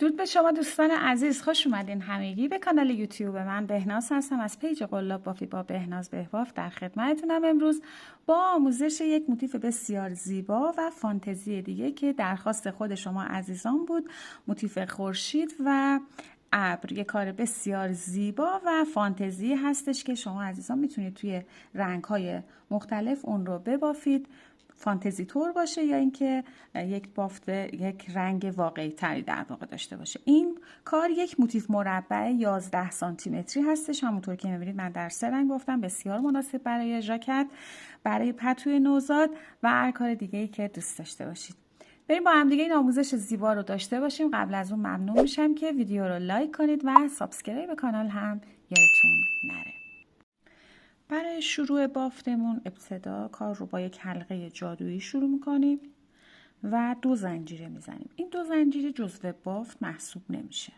درود به شما دوستان عزیز، خوش اومدین همگی به کانال یوتیوب من. بهناز هستم از پیج قلاب بافی با بهناز بهباف. در خدمتتونم امروز با آموزش یک موتیف بسیار زیبا و فانتزی دیگه که درخواست خود شما عزیزان بود. موتیف خورشید و ابر، یک کار بسیار زیبا و فانتزی هستش که شما عزیزان میتونید توی رنگ‌های مختلف اون رو ببافید، فانتزی طور باشه یا اینکه یک بافت یک رنگ واقعی تری در واقع داشته باشه. این کار یک موتیف مربع 11 سانتی متری هستش. همونطور که می‌بینید من در 3 رنگ بافتم، بسیار مناسب برای ژاکت، برای پتوی نوزاد و هر کار دیگه‌ای که دوست داشته باشید. بریم با هم دیگه این آموزش زیبا رو داشته باشیم. قبل از اون ممنون میشم که ویدیو رو لایک کنید و سابسکرایب کانال هم یادتون نره. برای شروع بافتمون ابتدا کار رو با یک حلقه جادویی شروع میکنیم و 2 زنجیره میزنیم. این 2 زنجیره جزو بافت محسوب نمیشه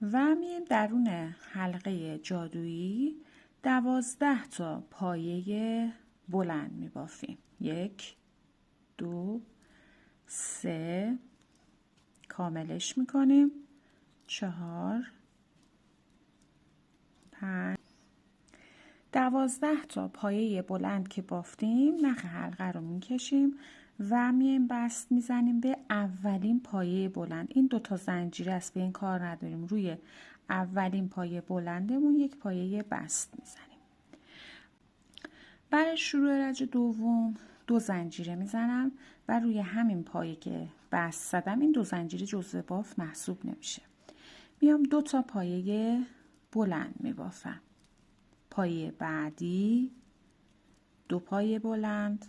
و میایم درون حلقه جادویی 12 تا پایه بلند میبافیم. 1 2 3 کاملش میکنیم، 4 5 12 تا پایه بلند که بافتیم نخ حلقه رو میکشیم و میایم بست میزنیم به اولین پایه بلند. این 2 تا زنجیره است، به این کار نداریم. روی اولین پایه بلندمون یک پایه بست میزنیم. برای شروع رج دوم 2 زنجیره میزنم و روی همین پایه که بست زدم این 2 زنجیره جزو بافت محسوب نمیشه. میام 2 تا پایه بلند میبافم. پایه بعدی 2 پایه بلند.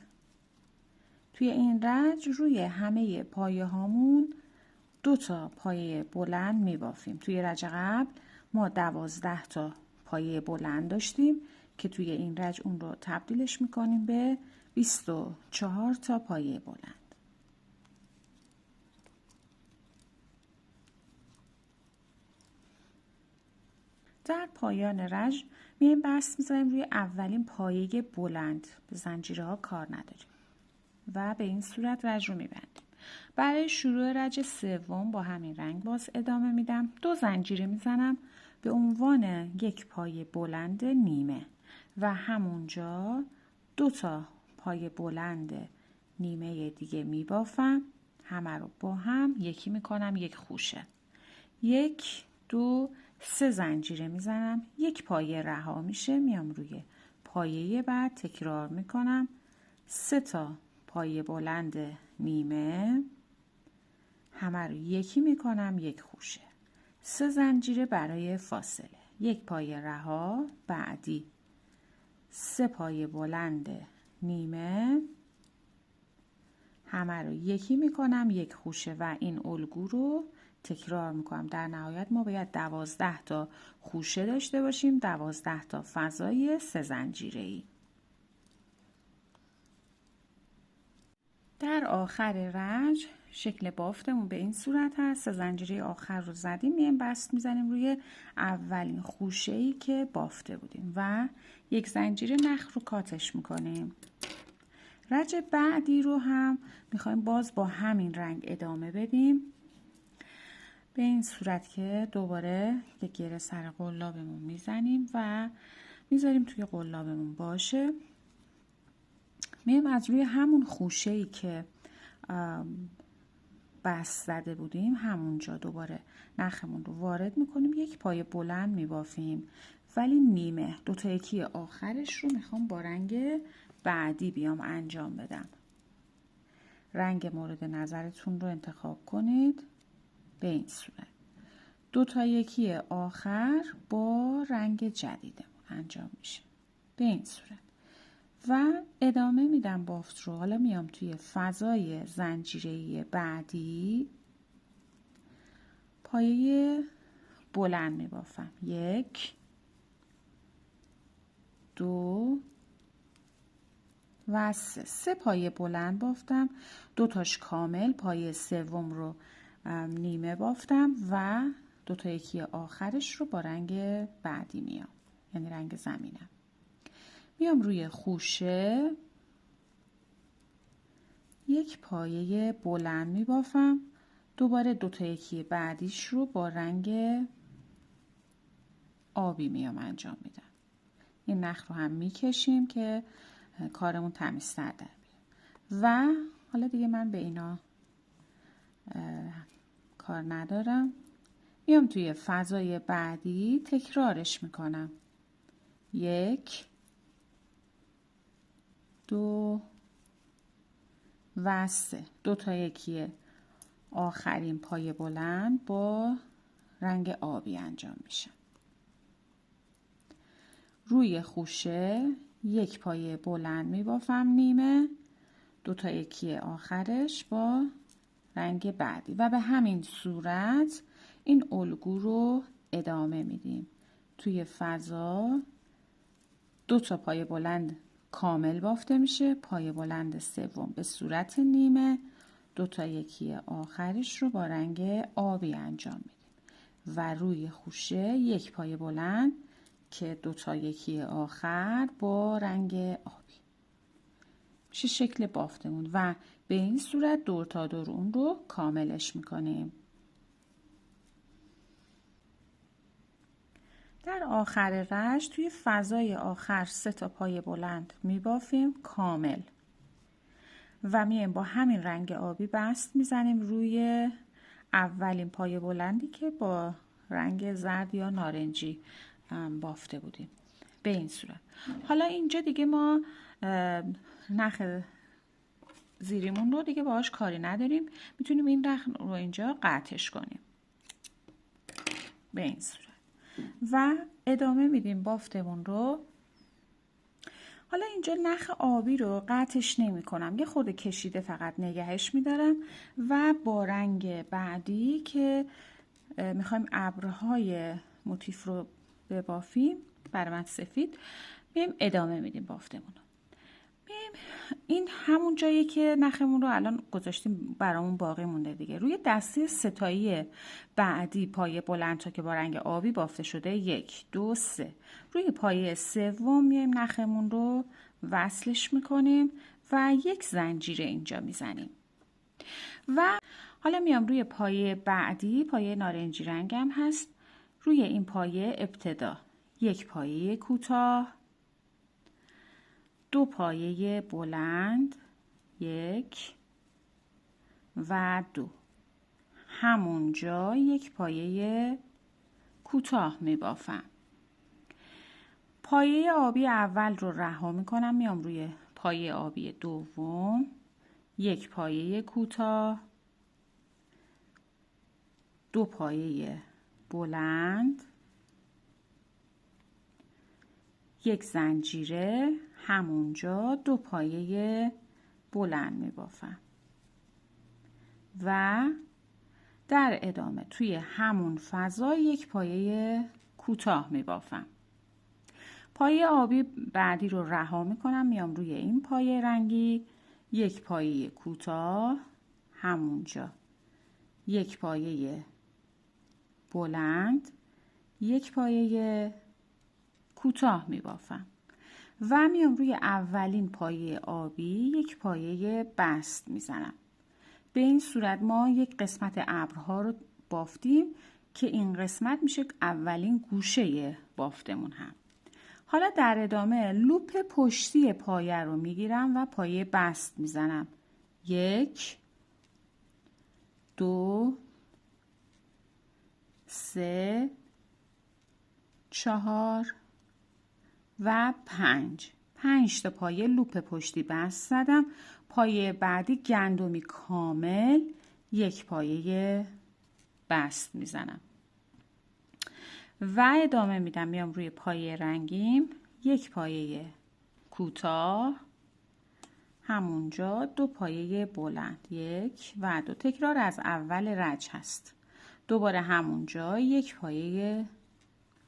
توی این رج روی همه پایه هامون 2 تا پایه بلند میبافیم. توی رج قبل ما 12 تا پایه بلند داشتیم که توی این رج اون رو تبدیلش میکنیم به 24 تا پایه بلند. در پایان رج میایم بست میذاریم روی اولین پایه بلند. به زنجیره ها کار نداریم و به این صورت رج رو میبندیم. برای شروع رج سوم با همین رنگ باز ادامه میدم. 2 زنجیره میزنم به عنوان یک پایه بلند نیمه و همونجا 2 تا پایه بلند نیمه دیگه میبافم. همه رو با هم یکی میکنم، یک خوشه. 1 2 3 زنجیره میزنم، یک پایه رها میشه، میام روی پایه بعد تکرار میکنم. 3 تا پایه بلند نیمه، همه رو یکی میکنم، یک خوشه. 3 زنجیره برای فاصله، یک پایه رها، بعدی 3 پایه بلند نیمه، همه رو یکی میکنم، یک خوشه و این الگو رو تکرار میکنم. در نهایت ما باید 12 تا خوشه داشته باشیم، 12 تا فضای 3 زنجیره‌ای. در آخر رج شکل بافتمون به این صورت هست. 3 زنجیره آخر رو زدیم، میایم بست میزنیم روی اولین خوشه‌ای که بافته بودیم و یک زنجیره نخ رو کاتش میکنیم. رج بعدی رو هم میخوایم باز با همین رنگ ادامه بدیم، به این صورت که دوباره یک گره سر قلابمون میزنیم و میذاریم توی قلابمون باشه. میایم از روی همون خوشه‌ای که بست زده بودیم همونجا دوباره نخمون رو وارد میکنیم، یک پایه بلند میبافیم ولی نیمه. 2 تا یکی آخرش رو میخوام با رنگ بعدی بیام انجام بدم. رنگ مورد نظرتون رو انتخاب کنید. به این صورت 2 تا یکی آخر با رنگ جدیدمون انجام میشه به این صورت و ادامه میدم بافت رو. حالا میام توی فضای زنجیره‌ای بعدی پایه بلند میبافم. 1 2 و 3 پایه بلند بافتم، 2 تاش کامل، پایه سوم رو نیمه بافتم و 2 تا یکی آخرش رو با رنگ بعدی میام، یعنی رنگ زمینم. میام روی خوشه یک پایه بلند میبافم دوباره 2 تا یکی بعدیش رو با رنگ آبی میام انجام میدم. این نخ رو هم میکشیم که کارمون تمیزتر در بیاد. و حالا دیگه من به اینا کار ندارم. میام توی فضای بعدی تکرارش میکنم. 1 2 و 3. 2 تا یکی آخرین پای بلند با رنگ آبی انجام میشه. روی خوشه 1 پایه بلند میبافم نیمه، 2 تا یکی آخرش با رنگ بعدی و به همین صورت این الگو رو ادامه میدیم. توی فضا 2 تا پایه بلند کامل بافته میشه، پایه بلند سوم به صورت نیمه، 2 تا یکی آخرش رو با رنگ آبی انجام میدیم و روی خوشه 1 پایه بلند که 2 تا یکی آخر با رنگ آبی میشه شکل بافتمون و به این صورت دور تا دور اون رو کاملش میکنیم. در آخر رشت توی فضای آخر 3 تا پای بلند میبافیم کامل و میایم با همین رنگ آبی بست میزنیم روی اولین پای بلندی که با رنگ زرد یا نارنجی بافته بودیم به این صورت. حالا اینجا دیگه ما نخ زیریمون رو دیگه باهاش کاری نداریم، میتونیم این نخ رو اینجا قطعش کنیم به این صورت و ادامه میدیم بافتمون رو. حالا اینجا نخ آبی رو قطعش نمی کنم، یه خورده کشیده فقط نگهش میدارم و با رنگ بعدی که میخوایم ابرهای موتیف رو ببافیم، برای من سفید، میایم ادامه میدیم بافتمون رو. این همون جایی که نخمون رو الان گذاشتیم برامون باقی مونده دیگه. روی دسته ستایی بعدی پایه بلند تا که با رنگ آبی بافته شده 1 2 3 روی پایه سوم میایم نخمون رو وصلش میکنیم و 1 زنجیره اینجا میزنیم و حالا میام روی پایه بعدی، پایه نارنجی رنگم هست، روی این پایه ابتدا 1 پایه کوتاه، 2 پایه بلند، 1 و 2، همونجا 1 پایه کوتاه می بافم. پایه آبی اول رو رها می کنم، میام روی پایه آبی دوم، 1 پایه کوتاه، 2 پایه بلند، 1 زنجیره، همونجا 2 پایه بلند می بافم و در ادامه توی همون فضا 1 پایه کوتاه می بافم. پایه آبی بعدی رو رها می کنم، میام روی این پایه رنگی، 1 پایه کوتاه، همونجا 1 پایه بلند، 1 پایه کوتاه می بافم و میام روی اولین پایه آبی 1 پایه بست میزنم. به این صورت ما 1 قسمت ابرها رو بافتیم که این قسمت میشه اولین گوشه بافتمون هم. حالا در ادامه لوپ پشتی پایه رو میگیرم و پایه بست میزنم. 1 2 3 4 و 5 تا پایه لوپ پشتی بست زدم. پایه بعدی گندمی کامل 1 پایه بست میزنم و ادامه میدم. میام روی پایه رنگیم، 1 پایه کوتاه، همونجا 2 پایه بلند، 1 و 2. تکرار از اول رج هست. دوباره همونجا 1 پایه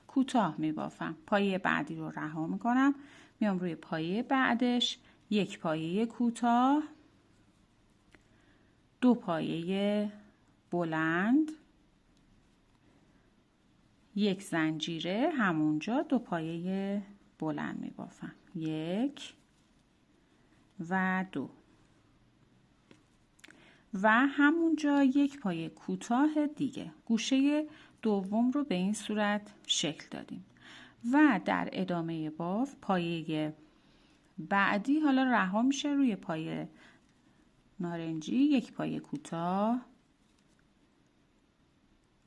کوتاه می بافم. پایه بعدی رو رها می کنم، میام روی پایه بعدش، 1 پایه کوتاه، 2 پایه بلند، 1 زنجیره، همونجا 2 پایه بلند می بافم. 1 و 2 و همونجا یک پایه کوتاه دیگه. گوشه دوم رو به این صورت شکل دادیم و در ادامه باف پایه بعدی حالا رها میشه روی پایه نارنجی، یک پایه کوتاه،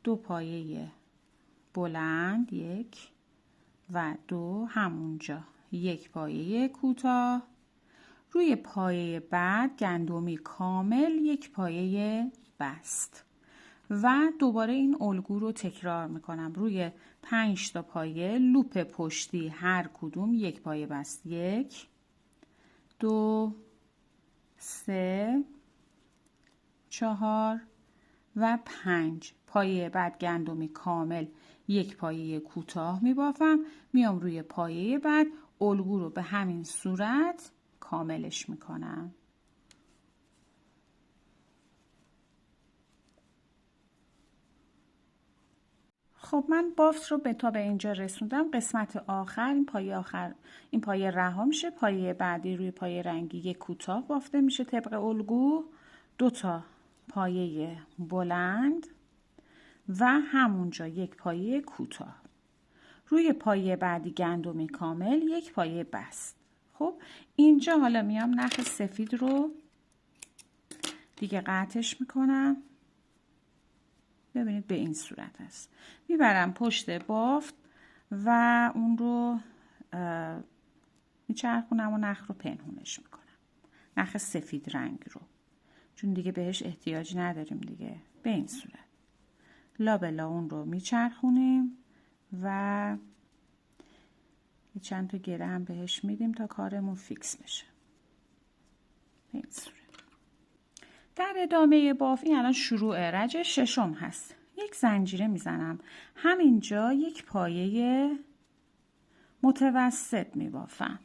دو پایه بلند، یک و دو، همونجا یک پایه کوتاه، روی پایه بعد گندمی کامل، یک پایه بست و دوباره این الگو رو تکرار میکنم. روی 5 تا پایه لوپ پشتی هر کدوم یک پایه بست، 1 2 3 4 و 5. پایه بعد گندمی کامل یک پایه کوتاه میبافم، میام روی پایه بعد الگو رو به همین صورت کاملش میکنم. خب من بافت رو تا به اینجا رسوندم. قسمت آخر، این پایه رها میشه، پایه بعدی روی پایه رنگی یک کوتاه بافته میشه طبق الگو، 2 تا پایه بلند و همونجا یک پایه کوتاه، روی پایه بعدی گندمی کامل، یک پایه بست. خب اینجا حالا میام نخ سفید رو دیگه قطعش میکنم. ببینید به این صورت است. میبرم پشت بافت و اون رو میچرخونم و نخ رو پنهونش میکنم، نخ سفید رنگ رو، چون دیگه بهش احتیاج نداریم دیگه. به این صورت لابلا اون رو میچرخونیم و چند تا گره هم بهش میدیم تا کارمون فیکس بشه. به این صورت. در ادامه باف، این الان شروع رج ششم هست، یک زنجیره میزنم، همینجا یک پایه متوسط میبافم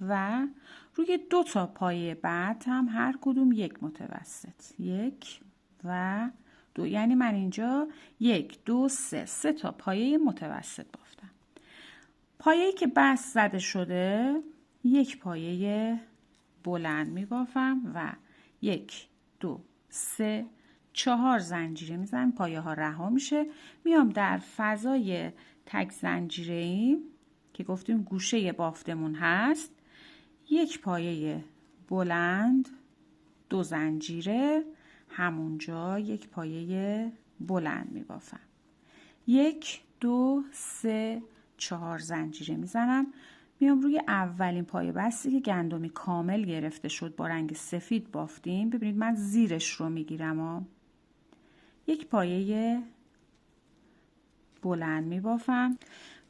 و روی 2 تا پایه بعد هم هر کدوم یک متوسط، 1 و 2، یعنی من اینجا 1 2 3 تا پایه متوسط بافتم. پایه‌ای که بست زده شده یک پایه بلند میبافم و 1 2 3 4 زنجیره میزنم، پایه ها رها میشه، میام در فضای تک زنجیره‌ای که گفتیم گوشه بافتمون هست، یک پایه بلند، 2 زنجیره، همونجا یک پایه بلند میبافم، 1 2 3 4 زنجیره میزنم، میام روی اولین پایه بستی که گندمی کامل گرفته شد با رنگ سفید بافتیم. ببینید من زیرش رو میگیرم، یک پایه بلند میبافم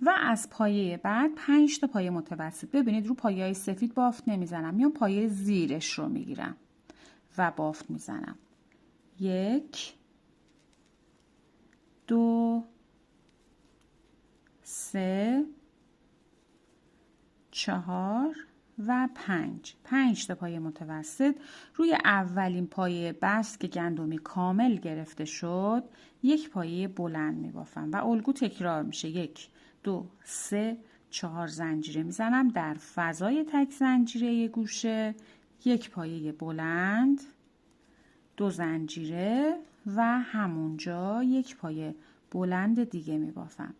و از پایه بعد 5 تا پایه متوسط. ببینید رو پایه های سفید بافت نمیزنم، میام پایه زیرش رو میگیرم و بافت میزنم، 1 2 3 4 و 5 تا پایه متوسط. روی اولین پایه بست که گندمی کامل گرفته شد یک پایه بلند میبافم و الگو تکرار میشه، 1 2 3 4 زنجیره میزنم، در فضای تک زنجیره گوشه یک پایه بلند، 2 زنجیره و همونجا یک پایه بلند دیگه میبافم،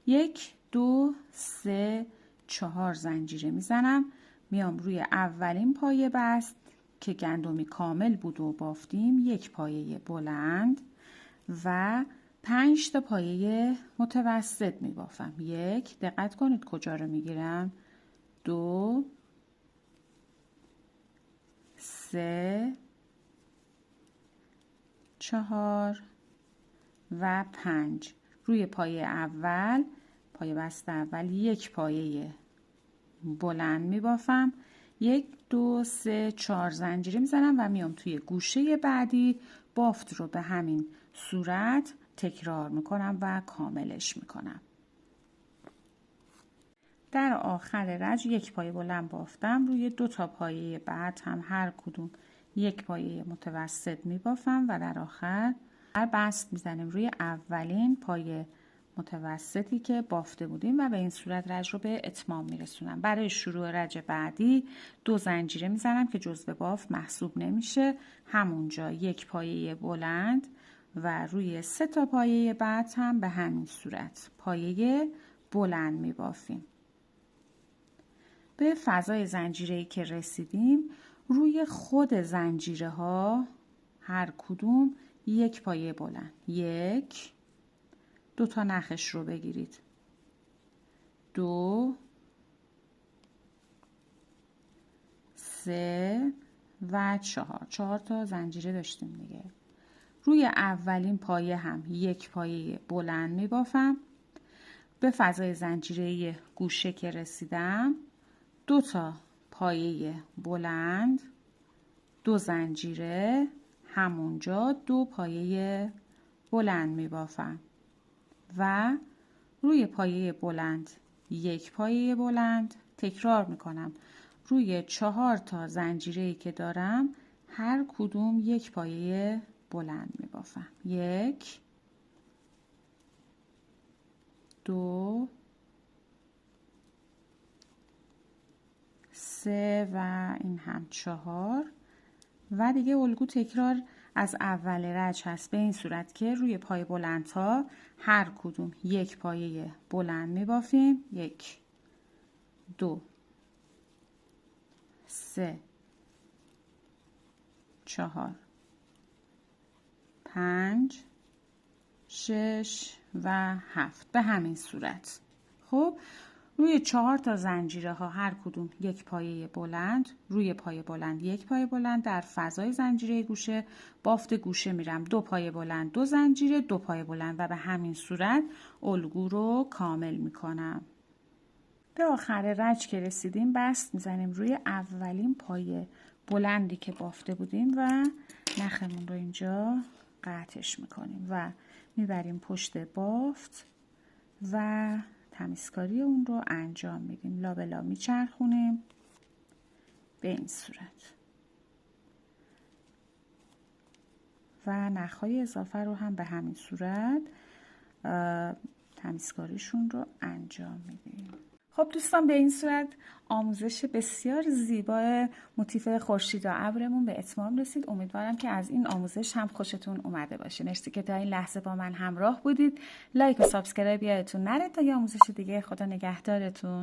1 2 3 4 زنجیره میزنم، میام روی اولین پایه بست که گندمی کامل بود و بافتیم یک پایه بلند و 5 تا پایه متوسط میبافم، 1 دقت کنید کجا رو میگیرم، 2 3 4 و 5. روی پایه اول، پایه بست اول، یک پایه بلند میبافم، 1 2 3 4 زنجیره میزنم و میام توی گوشه بعدی بافت رو به همین صورت تکرار میکنم و کاملش میکنم. در آخر رج یک پایه بلند بافتم، روی 2 تا پایه بعد هم هر کدوم یک پایه متوسط میبافم و در آخر بست میزنیم روی اولین پایه متوسطی که بافته بودیم و به این صورت رج رو به اتمام میرسونم. برای شروع رج بعدی 2 زنجیره میزنم که جزء بافت محسوب نمیشه. همونجا 1 پایه بلند و روی 3 تا پایه بعد هم به همین صورت پایه بلند میبافیم. به فضای زنجیره‌ای که رسیدیم روی خود زنجیره ها هر کدوم 1 پایه بلند، 1 2 تا نخش رو بگیرید، 2 3 و 4 تا زنجیره داشتیم دیگه. روی اولین پایه هم 1 پایه بلند می بافم. به فضای زنجیره گوشه که رسیدم 2 تا پایه بلند، 2 زنجیره، همونجا 2 پایه بلند می بافم و روی پایه بلند 1 پایه بلند تکرار میکنم. روی 4 تا زنجیره‌ای که دارم هر کدوم 1 پایه بلند میبافم. 1 2 3 و این هم 4 و دیگه الگو تکرار از اول رج هست به این صورت که روی پای بلندها هر کدوم 1 پایه بلند میبافیم. 1 2 3 4 5 6 و 7 به همین صورت. خب روی 4 تا زنجیره ها هر کدوم 1 پایه بلند، روی پایه بلند 1 پایه بلند، در فضای زنجیره گوشه بافت گوشه میرم 2 پایه بلند 2 زنجیره 2 پایه بلند و به همین صورت الگو رو کامل میکنم. به آخر رج که رسیدیم بست میزنیم روی اولین پایه بلندی که بافته بودیم و نخمون رو اینجا قطعش میکنیم و میبریم پشت بافت و تمیزکاری اون رو انجام میدیم. لابلا میچرخونیم به این صورت و نخهای اضافه رو هم به همین صورت تمیزکاریشون رو انجام میدیم. خب دوستان به این صورت آموزش بسیار زیبای موتیف خورشید و ابرمون به اتمام رسید. امیدوارم که از این آموزش هم خوشتون اومده باشه. مرسی که تا این لحظه با من همراه بودید. لایک و سابسکرایب یادتون نره تا یه آموزش دیگه. خدا نگهدارتون.